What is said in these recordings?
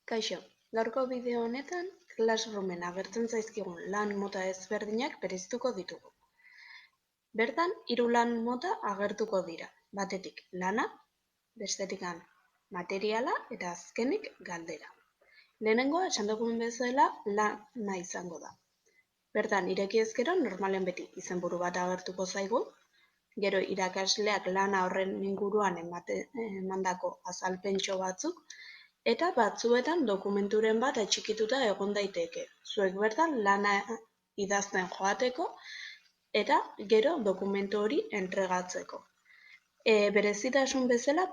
Kaixo, gaurko bideo honetan Classroomen agertzen zaizkigun lan mota ezberdinak berezituko ditugu. Bertan, 3 lan mota agertuko dira. Batetik lana, bestetik materiala eta azkenik galdera. Lehenengoa esan dugun bezala lana izango da. Bertan, ireki ezkero normalen beti izenburu bat agertuko zaigu, gero irakasleak lana horren inguruan emandako azalpentxo batzuk, eta batzuetan dokumenturen bat atxikituta egon daiteke. Zuek bertan lana idazten joateko eta gero dokumentu hori entregatzeko. Berezitasun bezala,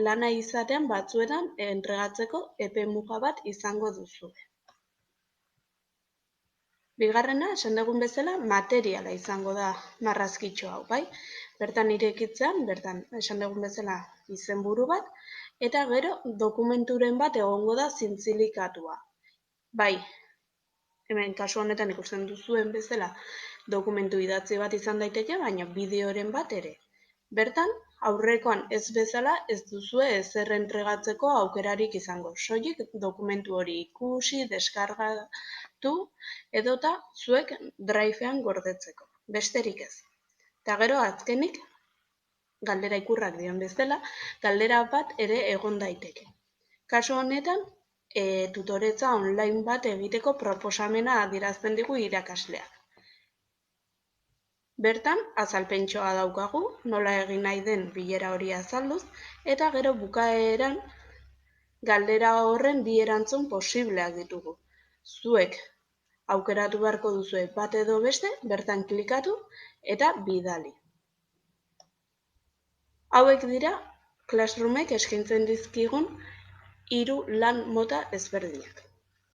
lana izatean batzuetan entregatzeko epe muga bat izango duzu. Bigarrena, esan dugun bezala, materiala izango da marrazkitxo hau, bai? Bertan irekitzean, bertan esan dugun bezala izenburu bat, eta gero dokumenturen bat egongo da zintzilikatua. Bai, hemen kasu honetan ikusten duzuen bezala dokumentu idatzi bat izan daiteke, baina bideoren bat ere. Bertan, aurrekoan ez bezala ez duzue ezer entregatzeko aukerarik izango. Soilik dokumentu hori ikusi, deskargatu edota zuek drivean gordetzeko. Besterik ez. Eta gero azkenik, galdera ikurrak dion bezala, galdera bat ere egon daiteke. Kasu honetan, tutoretza online bat egiteko proposamena adierazten digu irakasleak. Bertan, azalpentxoa daukagu, nola egin nahi den bilera hori azalduz, eta gero bukaeran galdera horren bi erantzun posibleak ditugu. Zuek aukeratu beharko duzue bat edo beste, bertan klikatu eta bidali. Hauek dira Classroomek eskaintzen dizkigun 3 lan mota ezberdinak.